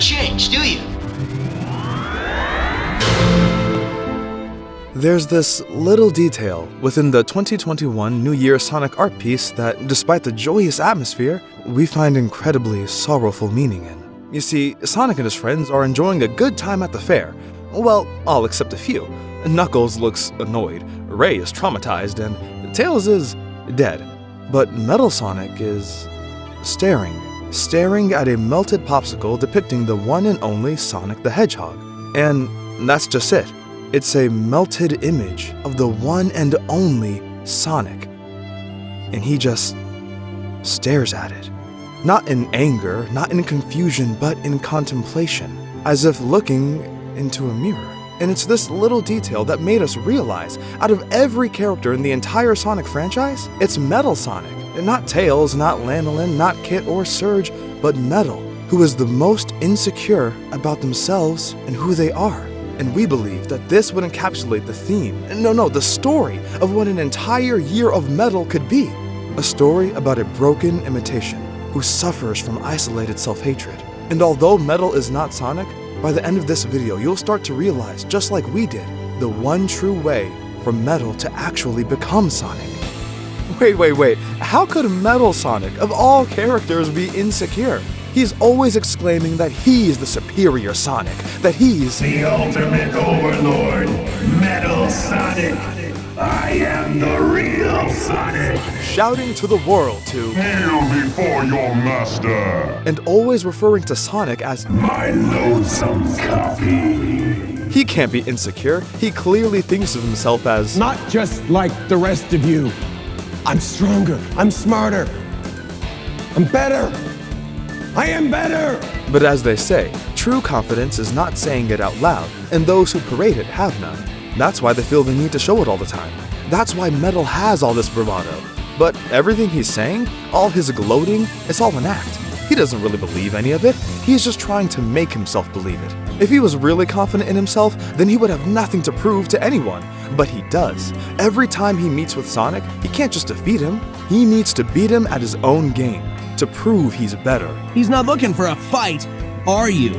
change, do you? There's this little detail within the 2021 New Year Sonic art piece that, despite the joyous atmosphere, we find incredibly sorrowful meaning in. You see, Sonic and his friends are enjoying a good time at the fair. Well, all except a few. Knuckles looks annoyed, Ray is traumatized, and Tails is dead. But Metal Sonic is staring at a melted popsicle depicting the one and only Sonic the Hedgehog. And that's just it. It's a melted image of the one and only Sonic. And he just stares at it. Not in anger, not in confusion, but in contemplation, as if looking into a mirror. And it's this little detail that made us realize, out of every character in the entire Sonic franchise, it's Metal Sonic. And not Tails, not Lanolin, not Kit or Surge, but Metal, who is the most insecure about themselves and who they are. And we believe that this would encapsulate the theme, the story of what an entire year of Metal could be. A story about a broken imitation who suffers from isolated self-hatred. And although Metal is not Sonic, by the end of this video, you'll start to realize, just like we did, the one true way for Metal to actually become Sonic. Wait, how could Metal Sonic, of all characters, be insecure? He's always exclaiming that he's the superior Sonic, that he's the ultimate overlord, Metal Sonic. I am the real Sonic! Shouting to the world to kneel before your master! And always referring to Sonic as my loathsome copy! He can't be insecure. He clearly thinks of himself as not just like the rest of you. I'm stronger, I'm smarter, I'm better! I am better! But as they say, true confidence is not saying it out loud, and those who parade it have none. That's why they feel the need to show it all the time. That's why Metal has all this bravado. But everything he's saying, all his gloating, it's all an act. He doesn't really believe any of it. He's just trying to make himself believe it. If he was really confident in himself, then he would have nothing to prove to anyone. But he does. Every time he meets with Sonic, he can't just defeat him. He needs to beat him at his own game, to prove he's better. He's not looking for a fight, are you?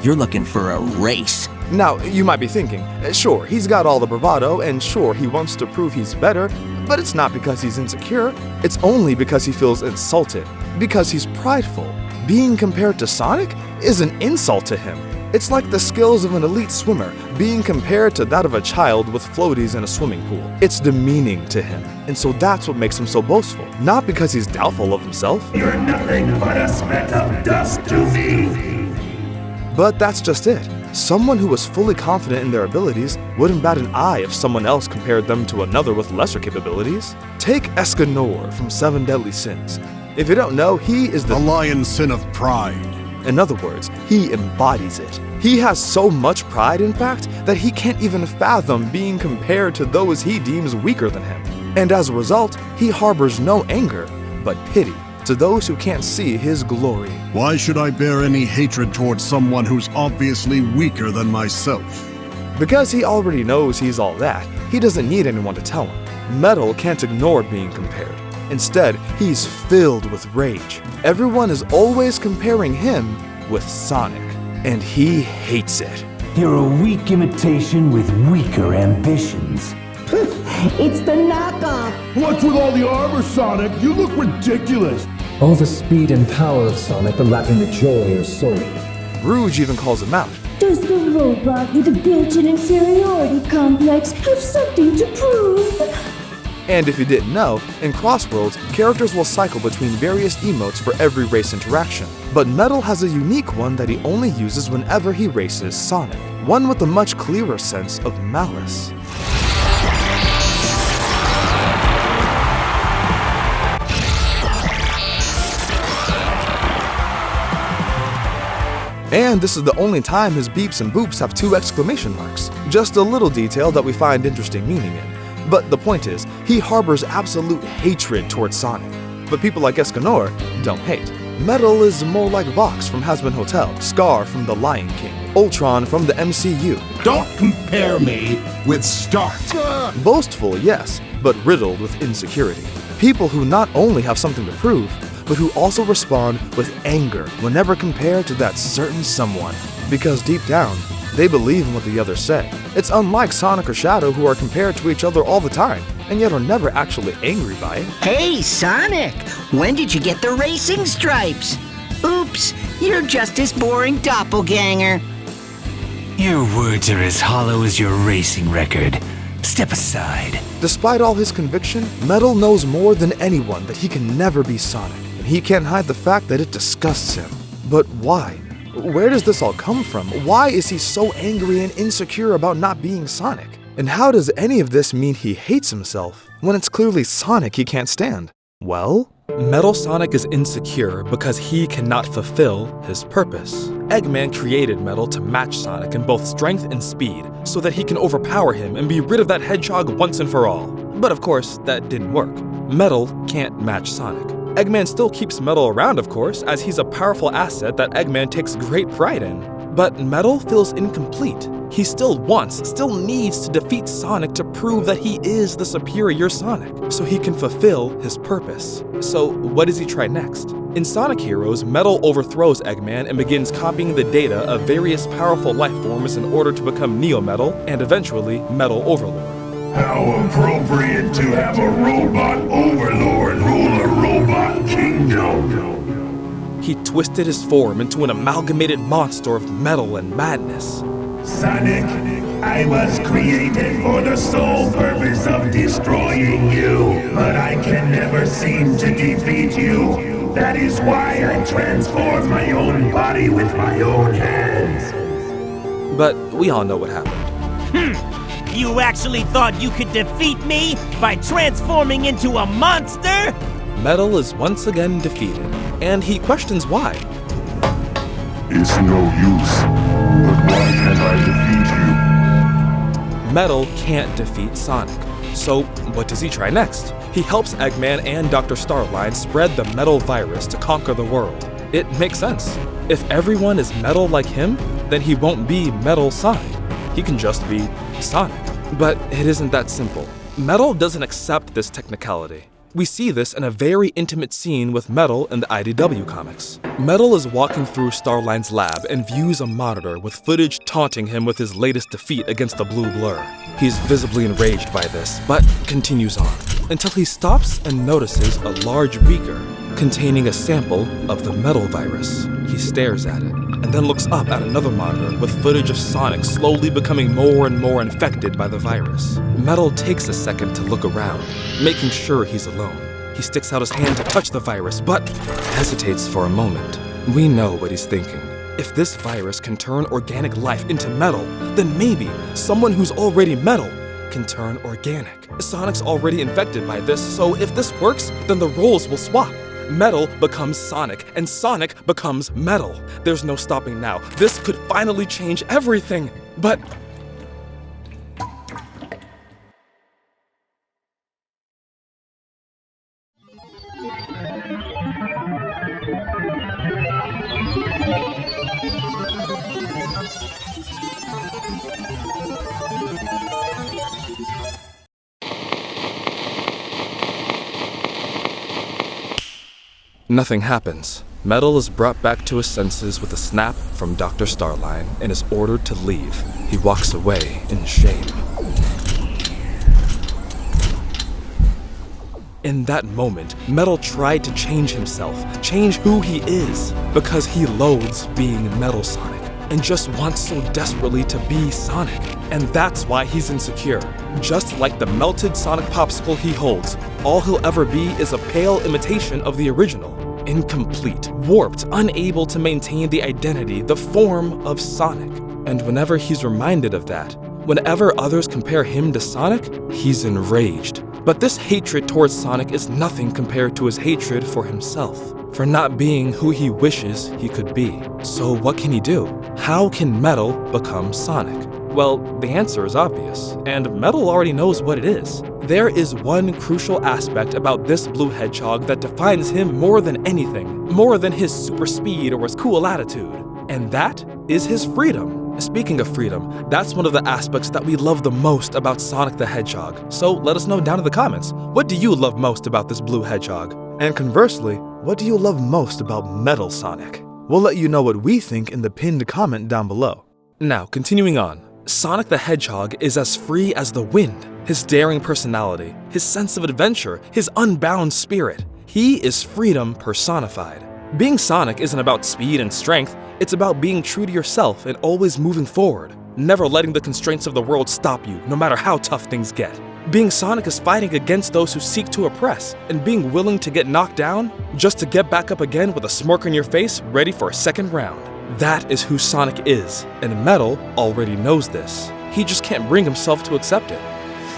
You're looking for a race. Now, you might be thinking, sure, he's got all the bravado, and sure, he wants to prove he's better, but it's not because he's insecure. It's only because he feels insulted, because he's prideful. Being compared to Sonic is an insult to him. It's like the skills of an elite swimmer being compared to that of a child with floaties in a swimming pool. It's demeaning to him, and so that's what makes him so boastful. Not because he's doubtful of himself. You're nothing but a speck of dust to me. But that's just it. Someone who was fully confident in their abilities wouldn't bat an eye if someone else compared them to another with lesser capabilities. Take Escanor from Seven Deadly Sins. If you don't know, he is the lion's sin of pride. In other words, he embodies it. He has so much pride, in fact, that he can't even fathom being compared to those he deems weaker than him. And as a result, he harbors no anger, but pity to those who can't see his glory. Why should I bear any hatred towards someone who's obviously weaker than myself? Because he already knows he's all that, he doesn't need anyone to tell him. Metal can't ignore being compared. Instead, he's filled with rage. Everyone is always comparing him with Sonic, and he hates it. You're a weak imitation with weaker ambitions. It's the knockoff! What's with all the armor, Sonic? You look ridiculous! All the speed and power of Sonic, but lacking the joy or soul. Rouge even calls him out. Does the robot with a built-in inferiority complex have something to prove? And if you didn't know, in Crossworlds, characters will cycle between various emotes for every race interaction. But Metal has a unique one that he only uses whenever he races Sonic. One with a much clearer sense of malice. And this is the only time his beeps and boops have 2 exclamation marks. Just a little detail that we find interesting meaning in. But the point is, he harbors absolute hatred towards Sonic. But people like Escanor don't hate. Metal is more like Vox from Hazbin Hotel, Scar from The Lion King, Ultron from the MCU. Don't compare me with Stark! Boastful, yes, but riddled with insecurity. People who not only have something to prove, but who also respond with anger whenever compared to that certain someone. Because deep down, they believe in what the others say. It's unlike Sonic or Shadow, who are compared to each other all the time, and yet are never actually angry by it. Hey, Sonic! When did you get the racing stripes? Oops, you're just his boring doppelganger. Your words are as hollow as your racing record. Step aside. Despite all his conviction, Metal knows more than anyone that he can never be Sonic, and he can't hide the fact that it disgusts him. But why? Where does this all come from? Why is he so angry and insecure about not being Sonic? And how does any of this mean he hates himself when it's clearly Sonic he can't stand? Well, Metal Sonic is insecure because he cannot fulfill his purpose. Eggman created Metal to match Sonic in both strength and speed so that he can overpower him and be rid of that hedgehog once and for all. But of course, that didn't work. Metal can't match Sonic. Eggman still keeps Metal around, of course, as he's a powerful asset that Eggman takes great pride in. But Metal feels incomplete. He still needs to defeat Sonic to prove that he is the superior Sonic, so he can fulfill his purpose. So what does he try next? In Sonic Heroes, Metal overthrows Eggman and begins copying the data of various powerful life forms in order to become Neo-Metal and eventually Metal Overlord. How appropriate to have a robot overlord rule a robot kingdom. He twisted his form into an amalgamated monster of metal and madness. Sonic, I was created for the sole purpose of destroying you, but I can never seem to defeat you. That is why I transform my own body with my own hands. But we all know what happened. You actually thought you could defeat me by transforming into a monster? Metal is once again defeated, and he questions why. It's no use, but why can't I defeat you? Metal can't defeat Sonic, so what does he try next? He helps Eggman and Dr. Starline spread the metal virus to conquer the world. It makes sense. If everyone is metal like him, then he won't be Metal Sonic. He can just be Sonic. But it isn't that simple. Metal doesn't accept this technicality. We see this in a very intimate scene with Metal in the IDW comics. Metal is walking through Starline's lab and views a monitor with footage taunting him with his latest defeat against the Blue Blur. He's visibly enraged by this, but continues on, until he stops and notices a large beaker containing a sample of the metal virus. He stares at it, and then looks up at another monitor with footage of Sonic slowly becoming more and more infected by the virus. Metal takes a second to look around, making sure he's alone. He sticks out his hand to touch the virus, but hesitates for a moment. We know what he's thinking. If this virus can turn organic life into metal, then maybe someone who's already metal can turn organic. Sonic's already infected by this, so if this works, then the roles will swap. Metal becomes Sonic, and Sonic becomes Metal. There's no stopping now. This could finally change everything, but... Nothing happens. Metal is brought back to his senses with a snap from Dr. Starline and is ordered to leave. He walks away in shame. In that moment, Metal tried to change himself, change who he is, because he loathes being Metal Sonic and just wants so desperately to be Sonic. And that's why he's insecure. Just like the melted Sonic popsicle he holds, all he'll ever be is a pale imitation of the original. Incomplete, warped, unable to maintain the identity, the form of Sonic. And whenever he's reminded of that, whenever others compare him to Sonic, he's enraged. But this hatred towards Sonic is nothing compared to his hatred for himself, for not being who he wishes he could be. So what can he do? How can Metal become Sonic? Well, the answer is obvious, and Metal already knows what it is. There is one crucial aspect about this blue hedgehog that defines him more than anything, more than his super speed or his cool attitude, and that is his freedom. Speaking of freedom, that's one of the aspects that we love the most about Sonic the Hedgehog. So let us know down in the comments, what do you love most about this blue hedgehog? And conversely, what do you love most about Metal Sonic? We'll let you know what we think in the pinned comment down below. Now, continuing on, Sonic the Hedgehog is as free as the wind. His daring personality, his sense of adventure, his unbound spirit. He is freedom personified. Being Sonic isn't about speed and strength, it's about being true to yourself and always moving forward, never letting the constraints of the world stop you, no matter how tough things get. Being Sonic is fighting against those who seek to oppress, and being willing to get knocked down just to get back up again with a smirk on your face, ready for a second round. That is who Sonic is, and Metal already knows this. He just can't bring himself to accept it.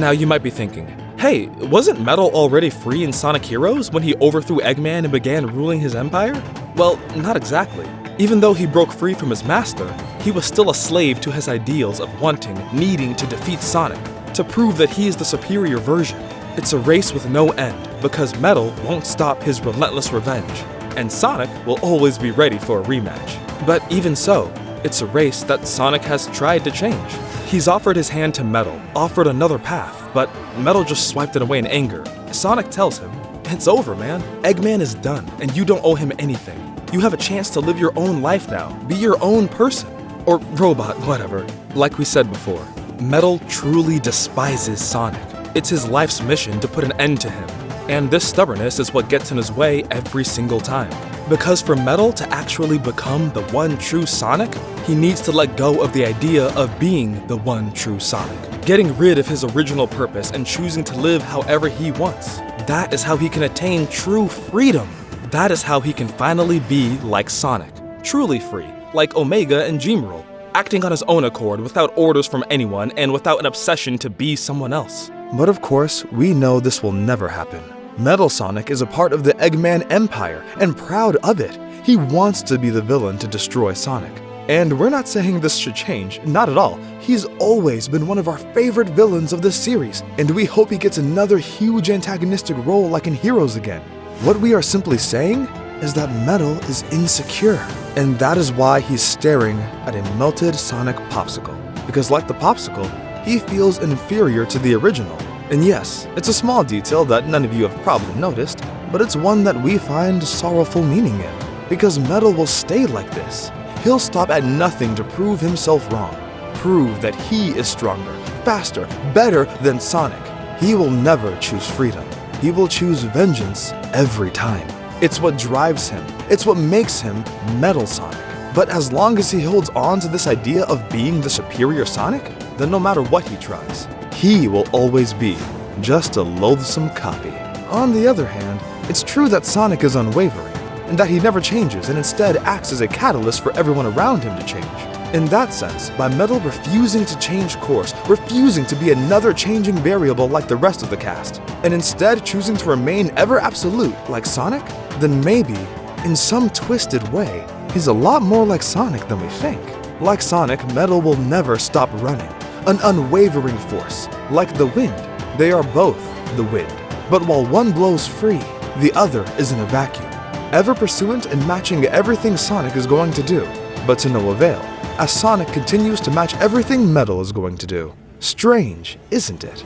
Now you might be thinking, hey, wasn't Metal already free in Sonic Heroes when he overthrew Eggman and began ruling his empire? Well, not exactly. Even though he broke free from his master, he was still a slave to his ideals of wanting, needing to defeat Sonic, to prove that he is the superior version. It's a race with no end, because Metal won't stop his relentless revenge, and Sonic will always be ready for a rematch. But even so, it's a race that Sonic has tried to change. He's offered his hand to Metal, offered another path, but Metal just swiped it away in anger. Sonic tells him, "It's over, man. Eggman is done, and you don't owe him anything. You have a chance to live your own life now, be your own person. Or robot, whatever." Like we said before, Metal truly despises Sonic. It's his life's mission to put an end to him, and this stubbornness is what gets in his way every single time. Because for Metal to actually become the one true Sonic, he needs to let go of the idea of being the one true Sonic, getting rid of his original purpose and choosing to live however he wants. That is how he can attain true freedom. That is how he can finally be like Sonic, truly free, like Omega and Gemerald, acting on his own accord without orders from anyone and without an obsession to be someone else. But of course, we know this will never happen. Metal Sonic is a part of the Eggman Empire and proud of it. He wants to be the villain to destroy Sonic. And we're not saying this should change, not at all. He's always been one of our favorite villains of this series, and we hope he gets another huge antagonistic role like in Heroes again. What we are simply saying is that Metal is insecure, and that is why he's staring at a melted Sonic popsicle. Because like the popsicle, he feels inferior to the original. And yes, it's a small detail that none of you have probably noticed, but it's one that we find sorrowful meaning in. Because Metal will stay like this. He'll stop at nothing to prove himself wrong. Prove that he is stronger, faster, better than Sonic. He will never choose freedom. He will choose vengeance every time. It's what drives him. It's what makes him Metal Sonic. But as long as he holds on to this idea of being the superior Sonic, then no matter what he tries, he will always be just a loathsome copy. On the other hand, it's true that Sonic is unwavering, and that he never changes and instead acts as a catalyst for everyone around him to change. In that sense, by Metal refusing to change course, refusing to be another changing variable like the rest of the cast, and instead choosing to remain ever absolute like Sonic, then maybe, in some twisted way, he's a lot more like Sonic than we think. Like Sonic, Metal will never stop running. An unwavering force, like the wind. They are both the wind. But while one blows free, the other is in a vacuum, ever pursuant and matching everything Sonic is going to do, but to no avail, as Sonic continues to match everything Metal is going to do. Strange, isn't it?